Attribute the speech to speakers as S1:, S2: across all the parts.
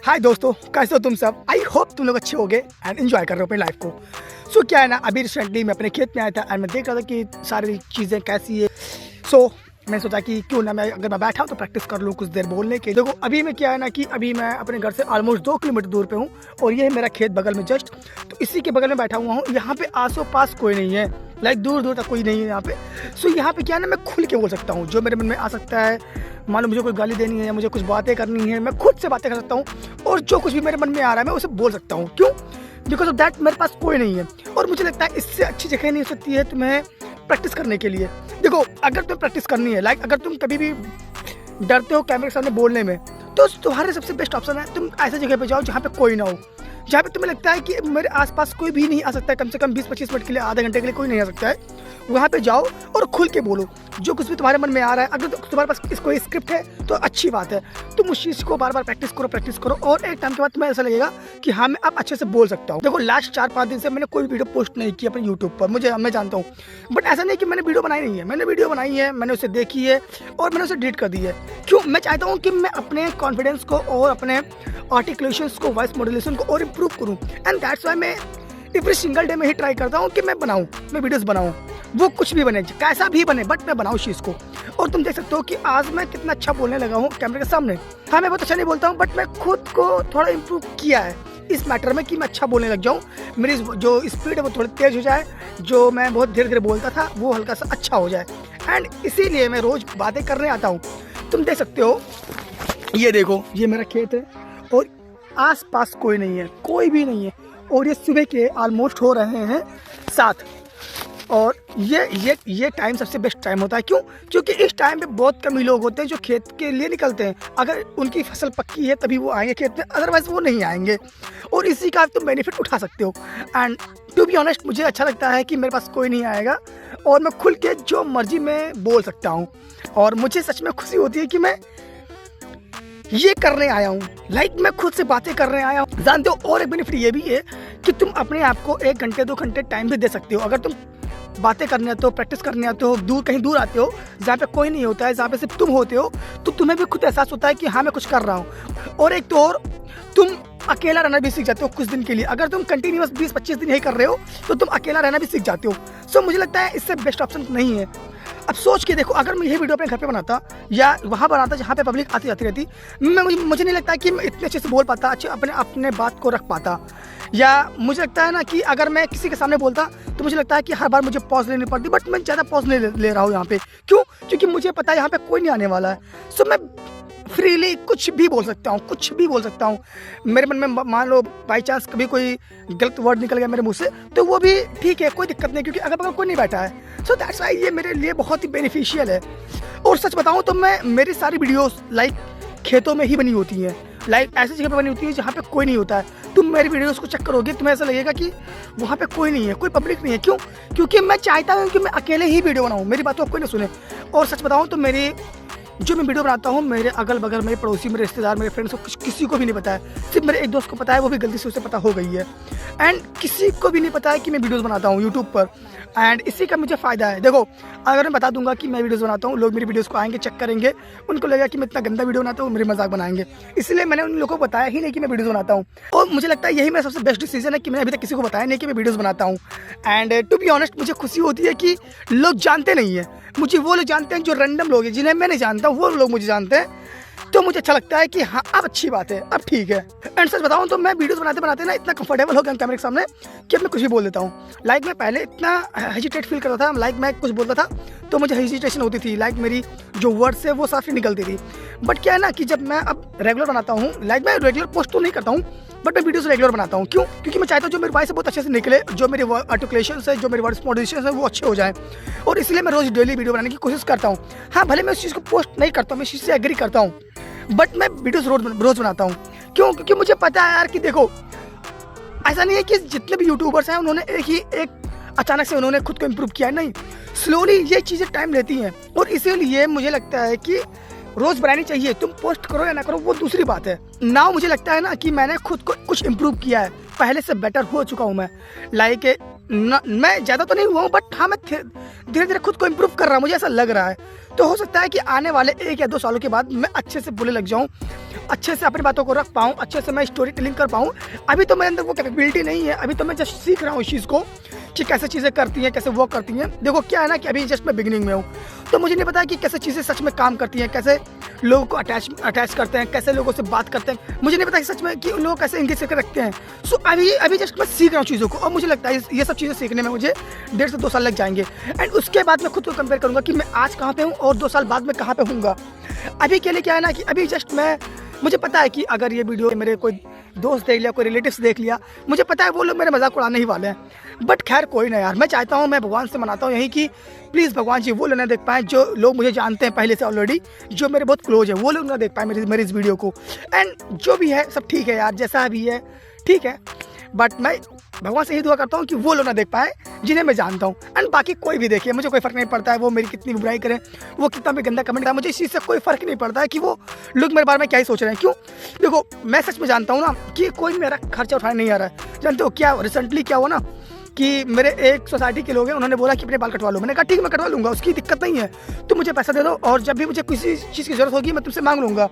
S1: हाय दोस्तों, कैसे हो तुम सब। आई होप तुम लोग अच्छे होगे एंड एंजॉय कर रहे हो अपनी लाइफ को। सो क्या है ना, अभी रिसेंटली मैं अपने खेत में आया था एंड मैं देख रहा था कि सारी चीज़ें कैसी है। सो मैं सोचा कि क्यों ना मैं अगर मैं बैठा हूँ तो प्रैक्टिस कर लूँ कुछ देर बोलने के। देखो अभी मैं क्या है ना कि अभी मैं अपने घर से ऑलमोस्ट 2 किलोमीटर दूर पे हूँ और ये है मेरा खेत बगल में जस्ट। तो इसी के बगल में बैठा हुआ हूँ। यहाँ पे आसो पास कोई नहीं है, लाइक दूर दूर तक कोई नहीं है यहाँ पे। सो यहाँ पे क्या है ना, मैं खुल के बोल सकता हूँ जो मेरे मन में आ सकता है। मान लो मुझे कोई गाली देनी है या मुझे कुछ बातें करनी है, मैं खुद से बातें कर सकता हूँ और जो कुछ भी मेरे मन में आ रहा है मैं उसे बोल सकता हूँ। क्यों? बिकॉज ऑफ दैट मेरे पास कोई नहीं है। और मुझे लगता है इससे अच्छी जगह नहीं हो सकती है तुम्हें प्रैक्टिस करने के लिए। देखो अगर तुम्हें प्रैक्टिस करनी है, लाइक अगर तुम कभी भी डरते हो कैमरे के सामने बोलने में, तो तुम्हारे सबसे बेस्ट ऑप्शन है तुम ऐसी जगह पे जाओ जहाँ पे कोई ना हो, जहाँ पे तुम्हें लगता है कि मेरे आसपास कोई भी नहीं आ सकता है, कम से कम 20-25 मिनट के लिए, आधे घंटे के लिए कोई नहीं आ सकता है। वहाँ पे जाओ और खुल के बोलो जो कुछ भी तुम्हारे मन में आ रहा है। अगर तुम्हारे पास कोई स्क्रिप्ट है तो अच्छी बात है, तुम उस चीज़ को बार बार प्रैक्टिस करो और एक टाइम के बाद तुम्हें ऐसा लगेगा कि हाँ मैं अब अच्छे से बोल सकता हूँ। देखो लास्ट 4-5 दिन से मैंने कोई वीडियो पोस्ट नहीं की अपने यूट्यूब पर, मैं जानता हूँ, बट ऐसा नहीं कि मैंने वीडियो बनाई नहीं है। मैंने वीडियो बनाई है, मैंने उसे देखी है और मैंने उसे डिलीट कर दी है। क्यों? मैं चाहता हूँ कि मैं अपने कॉन्फिडेंस को और अपने आर्टिकुलेशंस को, वॉइस मॉड्यूलेशन को और इम्प्रूव करूँ एंड दैट्स वाई मैं एवरी सिंगल डे में ही ट्राई करता हूँ कि मैं वीडियोस बनाऊँ, वो कुछ भी बने, कैसा भी बने, बट मैं बनाऊँ चीज़ को। और तुम देख सकते हो कि आज मैं कितना अच्छा बोलने लगा हूँ कैमरे के सामने। हाँ मैं बहुत अच्छा नहीं बोलता हूँ, बट मैं खुद को थोड़ा इम्प्रूव किया है इस मैटर में कि मैं अच्छा बोलने लग जाऊँ। मेरी जो स्पीड है वो थोड़ी तेज़ हो जाए, जो मैं बहुत धीरे धीरे बोलता था वो हल्का सा अच्छा हो जाए। एंड इसीलिए मैं रोज़ बातें करने आता हूँ। तुम देख सकते हो, ये देखो ये मेरा खेत है और आस पास कोई नहीं है, कोई भी नहीं है। और ये सुबह के ऑलमोस्ट हो रहे हैं 7 और ये टाइम सबसे बेस्ट टाइम होता है। क्यों? क्योंकि इस टाइम पे बहुत कम ही लोग होते हैं जो खेत के लिए निकलते हैं। अगर उनकी फसल पक्की है तभी वो आएंगे खेत में, अदरवाइज वो नहीं आएंगे। और इसी का तुम बेनिफिट उठा सकते हो। एंड टू बी ऑनेस्ट मुझे अच्छा लगता है कि मेरे पास कोई नहीं आएगा और मैं खुल के जो मर्जी में बोल सकता हूँ। और मुझे सच में खुशी होती है कि मैं ये करने आया हूँ, लाइक मैं खुद से बातें करने आया हूँ। जानते हो और एक बेनिफिट ये भी है कि तुम अपने आप को 1 घंटे 2 घंटे टाइम भी दे सकते हो। अगर तुम बातें करने आते हो, प्रैक्टिस करने आते हो, कहीं दूर आते हो जहाँ पे कोई नहीं होता है, जहाँ पे सिर्फ तुम होते हो, तो तुम्हें भी खुद एहसास होता है कि हाँ मैं कुछ कर रहा हूँ। और एक तो और तुम अकेला रहना भी सीख जाते हो कुछ दिन के लिए। अगर तुम कंटिन्यूअस 20-25 दिन यही कर रहे हो तो तुम अकेला रहना भी सीख जाते हो। सो मुझे लगता है इससे बेस्ट ऑप्शन नहीं है। अब सोच के देखो, अगर मैं ये वीडियो अपने घर पे बनाता या वहाँ बनाता जहाँ पे पब्लिक आती जाती रहती, मुझे नहीं लगता कि मैं इतने अच्छे से बोल पाता, अच्छे अपने बात को रख पाता। या मुझे लगता है ना कि अगर मैं किसी के सामने बोलता तो मुझे लगता है कि हर बार मुझे पॉज लेनी पड़ती, बट मैं ज़्यादा पॉज नहीं ले रहा हूँ यहाँ पे। क्यों? क्योंकि मुझे पता है यहाँ पे कोई नहीं आने वाला है। सो मैं फ्रीली कुछ भी बोल सकता हूँ। मेरे मन में मान लो बाई चांस कभी कोई गलत वर्ड निकल गया मेरे मुंह से तो वो भी ठीक है, कोई दिक्कत नहीं, क्योंकि अगर बगल कोई नहीं बैठा है। सो दैट्स वाई ये मेरे लिए बहुत ही बेनिफिशियल है। और सच बताऊँ तो मेरी सारी वीडियोस लाइक खेतों में ही बनी होती हैं, लाइक ऐसी जगह पे बनी होती है जहाँ पे कोई नहीं होता है। तुम मेरी वीडियोस को चेक करोगे तुम्हें ऐसा लगेगा कि वहाँ पे कोई नहीं है, कोई पब्लिक नहीं है। क्यों? क्योंकि मैं चाहता हूँ कि मैं अकेले ही वीडियो बनाऊँ, मेरी बातों को कोई ना सुने। और सच बताऊँ तो जो मैं वीडियो बनाता हूँ, मेरे अगल बगल, मेरे पड़ोसी, मेरे रिश्तेदार, मेरे फ्रेंड्स को किसी को भी नहीं पता है। सिर्फ मेरे एक दोस्त को पता है, वो भी गलती से उसे पता हो गई है। एंड किसी को भी नहीं पता है कि मैं वीडियोस बनाता हूँ यूट्यूब पर। एंड इसी का मुझे फ़ायदा है। देखो अगर मैं बता दूंगा कि मैं वीडियोस बनाता हूँ, लोग मेरी वीडियोस को आएंगे, चेक करेंगे, उनको लगेगा कि मैं इतना गंदा वीडियो बनाता हूँ, मेरे मजाक बनाएंगे। इसलिए मैंने उन लोगों को बताया ही नहीं कि मैं वीडियोस बनाता हूँ। और मुझे लगता है यही मेरा सबसे बेस्ट डिसीजन है कि मैंने अभी तक किसी को बताया नहीं कि मैं वीडियोस बनाता हूँ। एंड टू बी ऑनेस्ट मुझे खुशी होती है कि लोग जानते नहीं है मुझे, वो लोग जानते हैं जो रैंडम लोग हैं जिन्हें मैं नहीं जानता, वो लोग मुझे जानते हैं। तो मुझे अच्छा लगता है कि हाँ अब अच्छी बात है, अब ठीक है। एंड सच बताऊँ तो मैं वीडियोस बनाते ना इतना कंफर्टेबल हो गया कैमरे के सामने कि अब मैं कुछ भी बोल देता हूँ। लाइक मैं पहले इतना हेजिटेट फील करता था, लाइक मैं कुछ बोलता था तो मुझे हेजिटेशन होती थी, लाइक मेरी जो वर्ड्स है वो साफ नहीं निकलती थी। बट क्या है ना कि जब मैं अब रेगुलर बनाता हूँ, लाइक मैं रेगुलर पोस्ट तो नहीं करता हूँ बट मैं वीडियोस रेगुलर बनाता हूँ। क्यों? क्योंकि मैं चाहता हूँ जो मेरे वॉइस है बहुत अच्छे से निकले, जो मेरे आर्टिकुलेशन है, जो मेरे वर्ड्स मॉड्यूलेशन है वो अच्छे हो जाए। और इसलिए मैं रोज़ डेली वीडियो बनाने की कोशिश करता हूँ। हाँ भले मैं उस चीज़ को पोस्ट नहीं करता हूँ, मैं इस चीज़ से एग्री करता हूँ, बट मैं वीडियोस रोज बनाता हूँ। क्यों? क्योंकि मुझे पता है यार कि देखो ऐसा नहीं है कि जितने भी यूट्यूबर्स हैं उन्होंने एक अचानक से उन्होंने खुद को इम्प्रूव किया, नहीं, स्लोली ये चीज़ें टाइम लेती हैं। और इसीलिए मुझे लगता है कि रोज़ बनानी चाहिए। तुम पोस्ट करो या ना करो वो दूसरी बात है। मुझे लगता है ना कि मैंने खुद को कुछ इम्प्रूव किया है, पहले से बेटर हो चुका हूँ मैं। लाइक मैं ज़्यादा तो नहीं हुआ हूँ, बट हाँ मैं धीरे धीरे खुद को इम्प्रूव कर रहा हूँ, मुझे ऐसा लग रहा है। तो हो सकता है कि आने वाले 1 या 2 सालों के बाद मैं अच्छे से बोलने लग जाऊँ, अच्छे से अपनी बातों को रख पाऊँ, अच्छे से मैं स्टोरी टेलिंग कर पाऊँ। अभी तो मेरे अंदर वो कैपेबिलिटी नहीं है, अभी तो मैं जस्ट सीख रहा हूँ इस चीज़ को कि कैसे चीज़ें करती हैं, कैसे वर्क करती हैं। देखो क्या है ना कि अभी जस्ट मैं बिगिनिंग में हूँ, तो मुझे नहीं पता कि कैसे चीज़ें सच में काम करती हैं, कैसे लोगों को अटैच करते हैं, कैसे लोगों से बात करते हैं। मुझे नहीं पता कि सच में कि लोग कैसे इंगेज करके रखते हैं। सो अभी जस्ट मैं सीख रहा हूँ चीज़ों को, और मुझे लगता है ये सब चीज़ें सीखने में मुझे 1.5 से 2 साल लग जाएंगे। एंड उसके बाद मैं खुद को कंपेयर करूँगा कि मैं आज कहाँ पे हूँ और 2 साल बाद मैं कहाँ पे हूँगा। अभी के लिए क्या है ना कि अभी जस्ट मुझे पता है कि अगर ये वीडियो मेरे कोई दोस्त देख लिया, कोई रिलेटिव्स देख लिया, मुझे पता है वो लोग मेरे मजाक उड़ाने ही वाले हैं। बट खैर कोई ना यार, मैं चाहता हूँ, मैं भगवान से मनाता हूँ यही कि प्लीज़ भगवान जी वो लोग ना देख पाएँ जो लोग मुझे जानते हैं पहले से ऑलरेडी, जो मेरे बहुत क्लोज है, वो लोग ना देख पाएँ मेरी इस वीडियो को। एंड जो भी है सब ठीक है यार, जैसा भी है ठीक है, बट मैं भगवान से यही दुआ करता हूँ कि वो लोग ना देख पाए जिन्हें मैं जानता हूँ। एंड बाकी कोई भी देखे, मुझे कोई फ़र्क नहीं पड़ता है वो मेरी कितनी बुराई करें, वो कितना भी गंदा कमेंट करें, मुझे इस चीज़ से कोई फ़र्क नहीं पड़ता है कि वो लोग मेरे बारे में क्या ही सोच रहे हैं। क्यों? देखो मैं सच में जानता हूँ ना कि कोई मेरा खर्चा उठाने नहीं आ रहा है। जानते हो क्या रिसेंटली क्या हुआ ना कि मेरे एक सोसाइटी के लोग हैं, उन्होंने बोला कि अपने बाल कटवा लो। मैंने कहा ठीक है मैं कटवा लूँगा, उसकी दिक्कत नहीं है, तुम मुझे पैसा दे दो और जब भी मुझे किसी चीज़ की ज़रूरत होगी मैं तुमसे मांग लूँगा।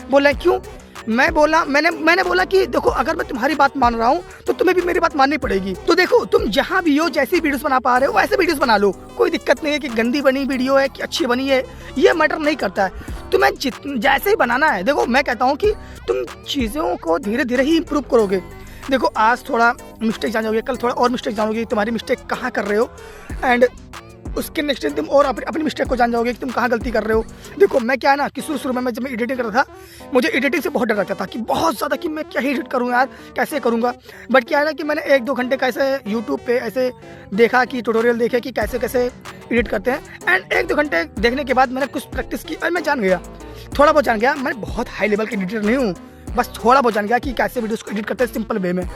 S1: बोला क्यों? मैंने बोला कि देखो अगर मैं तुम्हारी बात मान रहा हूँ तो तुम्हें भी मेरी बात माननी पड़ेगी। तो देखो तुम जहाँ भी हो, जैसी वीडियोस बना पा रहे हो वैसे वीडियोस बना लो, कोई दिक्कत नहीं है कि गंदी बनी वीडियो है कि अच्छी बनी है, ये मैटर नहीं करता है। तुम्हें जैसे ही बनाना है। देखो मैं कहता हूँ कि तुम चीज़ों को धीरे धीरे ही इम्प्रूव करोगे। देखो आज थोड़ा मिस्टेक जान जाओगे, कल थोड़ा और मिस्टेक जानोगे, तुम्हारी मिस्टेक कहाँ कर रहे हो, एंड उसके नेक्स्ट दिन तुम और अपनी मिस्टेक को जान जाओगे कि तुम कहाँ गलती कर रहे हो। देखो मैं क्या है ना कि शुरू में जब मैं एडिटिंग कर रहा था, मुझे एडिटिंग से बहुत डर लगता था कि बहुत ज़्यादा कि मैं क्या ही एडिट करूँ यार, कैसे करूँगा। बट क्या है ना कि मैंने 1-2 घंटे का ऐसे यूट्यूब पे ऐसे देखा कि ट्यूटोरियल देखे कि कैसे कैसे एडिट करते हैं। एंड 1-2 घंटे देखने के बाद मैंने कुछ प्रैक्टिस की और मैं जान गया, थोड़ा बहुत जान गया। मैं बहुत हाई लेवल के एडिटर नहीं हूँ, बस थोड़ा बहुत जान गया कि कैसे वीडियोस को एडिट करते हैं सिंपल वे में,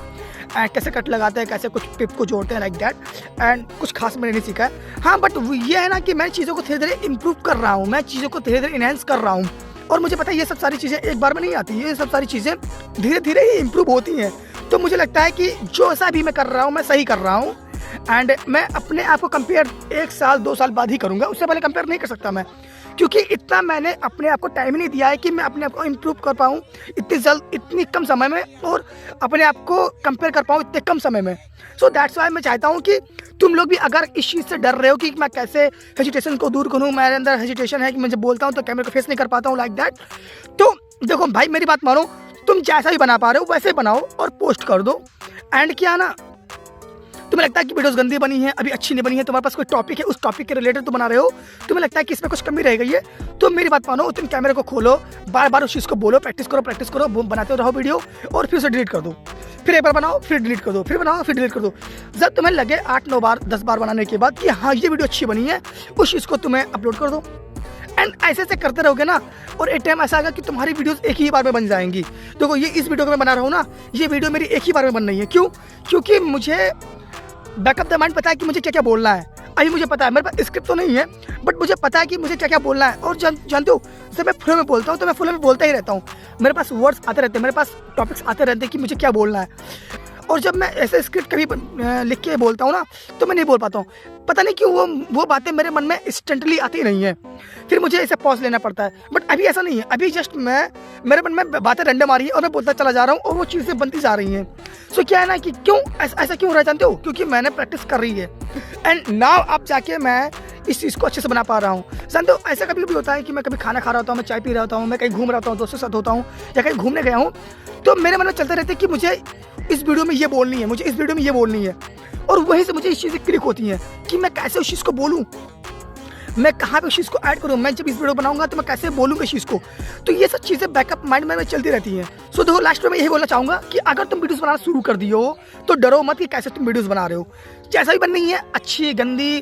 S1: कैसे कट लगाते हैं, कैसे कुछ टिप को जोड़ते हैं लाइक दैट। एंड कुछ खास मैंने नहीं सीखा है। हाँ बट ये है ना कि मैं चीज़ों को धीरे धीरे इम्प्रूव कर रहा हूँ, मैं चीज़ों को धीरे धीरे इनहेंस कर रहा हूँ। और मुझे पता है ये सब सारी चीज़ें एक बार में नहीं आती, ये सब सारी चीज़ें धीरे धीरे ही इम्प्रूव होती हैं। तो मुझे लगता है कि जो ऐसा भी मैं कर रहा हूँ मैं सही कर रहा हूँ। एंड मैं अपने आप को कंपेयर 1 साल 2 साल बाद ही करूँगा, उससे पहले कंपेयर नहीं कर सकता मैं, क्योंकि इतना मैंने अपने आप को टाइम ही नहीं दिया है कि मैं अपने आप को इम्प्रूव कर पाऊँ इतनी जल्द, इतनी कम समय में, और अपने आप को कंपेयर कर पाऊँ इतने कम समय में। सो दैट्स वाई मैं चाहता हूँ कि तुम लोग भी अगर इस चीज़ से डर रहे हो कि मैं कैसे हेजिटेशन को दूर करूँ, मेरे अंदर हेजिटेशन है कि मैं जब बोलता हूँ तो कैमरे को फेस नहीं कर पाता हूँ लाइक दैट, तो देखो भाई मेरी बात मानो, तुम जैसा भी बना पा रहे हो वैसे बनाओ और पोस्ट कर दो। एंड क्या ना तुम्हें लगता है कि वीडियोस गंदी बनी है, अभी अच्छी नहीं बनी है, तुम्हारे पास कोई टॉपिक है, उस टॉपिक के रिलेटेड तुम बना रहे हो, तुम्हें लगता है कि इसमें कुछ कमी रह गई है, तो मेरी बात मानो, तुम कैमरे को खोलो, बार बार उस चीज़ को बोलो, प्रैक्टिस करो, बनाते रहो वीडियो और फिर उसे डिलीट कर दो, फिर एक बार बनाओ फिर डिलीट कर दो, फिर बनाओ फिर डिलीट कर दो। जब तुम्हें लगे 8-9 बार 10 बार बनाने के बाद कि हाँ ये वीडियो अच्छी बनी है, उस चीज़ को तुम्हें अपलोड कर दो। एंड ऐसे करते रहोगे ना, और एक टाइम ऐसा आएगा कि तुम्हारी वीडियोस एक ही बार में बन जाएंगी। देखो ये इस वीडियो को मैं बना रहा हूँ ना, ये वीडियो मेरी एक ही बार में बन रही है। क्यों? क्योंकि मुझे बैकअप द माइंड पता है कि मुझे क्या क्या बोलना है। अभी मुझे पता है, मेरे पास स्क्रिप्ट तो नहीं है, बट मुझे पता है कि मुझे क्या क्या बोलना है। और जानते हो जब मैं फ्लो में बोलता हूँ तो मैं फ्लो में बोलता ही रहता हूँ, मेरे पास वर्ड्स आते रहते हैं, मेरे पास टॉपिक्स आते रहते हैं कि मुझे क्या बोलना है। और जब मैं ऐसे स्क्रिप्ट कभी लिख के बोलता हूँ ना तो मैं नहीं बोल पाता हूँ, पता नहीं क्यों वो बातें मेरे मन में इंस्टेंटली आती नहीं है, फिर मुझे ऐसे पॉज लेना पड़ता है। बट अभी ऐसा नहीं है, अभी जस्ट मेरे मन में बातें रैंडम आ रही है और मैं बोलता चला जा रहा हूँ और वो चीज़ें बनती जा रही हैं। सो क्या है ना कि क्यों ऐसा क्यों हो रहा है जानते हो? क्योंकि मैंने प्रैक्टिस कर रही है एंड नाउ अब जाके मैं इस चीज़ को अच्छे से बना पा रहा हूँ। जानते हो ऐसा कभी कभी होता है कि मैं कभी खाना खा रहा होता हूँ, मैं चाय पी रहा होता हूँ, मैं कहीं घूम रहा हूँ, दोस्तों के साथ होता हूँ या कहीं घूमने गया हूँ, तो मेरे मन में चलते रहते हैं कि मुझे इस वीडियो में ये बोलनी है, मुझे इस वीडियो में ये बोलनी है, और वहीं से मुझे इस चीज़ें क्लिक होती हैं कि मैं कैसे उस चीज़ को बोलूँ, मैं कहाँ पे उस चीज़ को ऐड करूँ, मैं जब इस वीडियो बनाऊंगा तो मैं कैसे बोलूँगा इस चीज़ को। तो ये सब चीज़ें बैकअप माइंड में चलती रहती हैं। सो देखो लास्ट में मैं यही बोलना चाहूँगा कि अगर तुम वीडियोस बनाना शुरू कर दिए हो तो डरो मत कि कैसे तुम वीडियोस बना रहे हो, जैसा भी बन रही है, अच्छी गंदी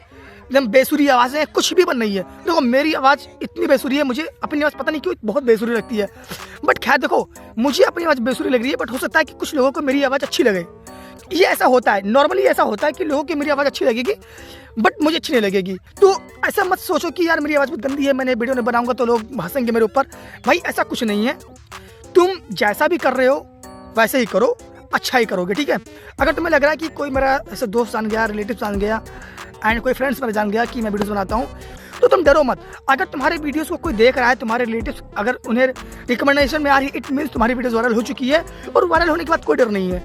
S1: एकदम बेसुरी आवाज़ें कुछ भी बन रही है। देखो मेरी आवाज़ इतनी बेसुरी है, मुझे अपनी आवाज़ पता नहीं क्यों बहुत बेसुरी लगती है, बट खैर देखो मुझे अपनी आवाज़ बेसुरी लग रही है, बट हो सकता है कि कुछ लोगों को मेरी आवाज़ अच्छी लगे। ये ऐसा होता है, नॉर्मली ऐसा होता है कि लोगों की मेरी आवाज़ अच्छी लगेगी बट मुझे अच्छी नहीं लगेगी। तो ऐसा मत सोचो कि यार मेरी आवाज़ बहुत गंदी है, मैंने वीडियो नहीं बनाऊंगा तो लोग हंसेंगे मेरे ऊपर। भाई ऐसा कुछ नहीं है, तुम जैसा भी कर रहे हो वैसे ही करो, अच्छा ही करोगे, ठीक है। अगर तुम्हें लग रहा है कि कोई मेरा ऐसे दोस्त जान गया, रिलेटिव जान गया एंड कोई फ्रेंड्स मेरा जान गया कि मैं वीडियोस बनाता हूँ, तो तुम डरो मत। अगर तुम्हारे वीडियोस को कोई देख रहा है, तुम्हारे रिलेटिव्स अगर उन्हें रिकमेंडेशन में आ रही है, इट मीन्स तुम्हारी वीडियोस वायरल हो चुकी है, और वायरल होने के बाद कोई डर नहीं है।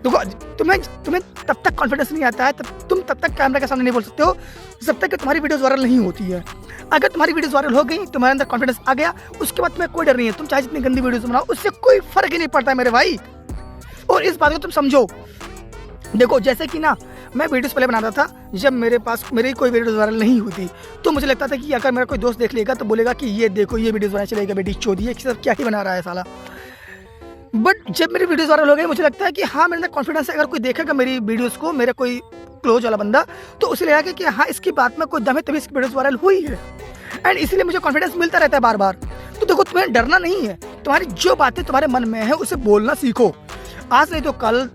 S1: देखो, तुम्हें तब तक कॉन्फिडेंस नहीं आता है, तुम तब तक कैमरा के सामने नहीं बोल सकते हो जब तक कि तुम्हारी वीडियोस वायरल नहीं होती है। अगर तुम्हारी वीडियोस वायरल हो गई, तुम्हारे अंदर कॉन्फिडेंस आ गया, उसके बाद तुम्हें कोई डर नहीं है। तुम चाहे जितनी गंदी वीडियोस बनाओ, उससे कोई फर्क ही नहीं पड़ता है मेरे भाई। और इस बात को तुम समझो। देखो, जैसे कि ना, मैं वीडियोस पहले बनाता था जब मेरे पास मेरी कोई वीडियोस वायरल नहीं हुई, तो मुझे लगता था कि अगर मेरा कोई दोस्त देख लेगा तो बोलेगा कि ये देखो, ये वीडियोस बनाने चलेगा, बेटी चोदी है, सब क्या ही बना रहा है साला। बट जब मेरी वीडियोस वायरल हो गई, मुझे लगता है कि हाँ, मेरे अंदर कॉन्फिडेंस है। अगर कोई देखेगा मेरी वीडियोस को, मेरा कोई क्लोज वाला बंदा, तो उसे लगेगा कि हाँ, इसकी बात में कोई दम है, तभी इसकी वीडियोस वायरल हुई है। एंड इसीलिए मुझे कॉन्फिडेंस मिलता रहता है बार बार। तो देखो, तुम्हें डरना नहीं है। तुम्हारी जो बातें तुम्हारे मन में है उसे बोलना सीखो। आज नहीं तो कल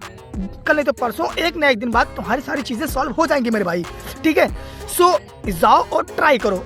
S1: नहीं तो परसों, एक ना एक दिन बाद तुम्हारी सारी चीज़ें सॉल्व हो जाएंगी मेरे भाई, ठीक है। सो जाओ और ट्राई करो।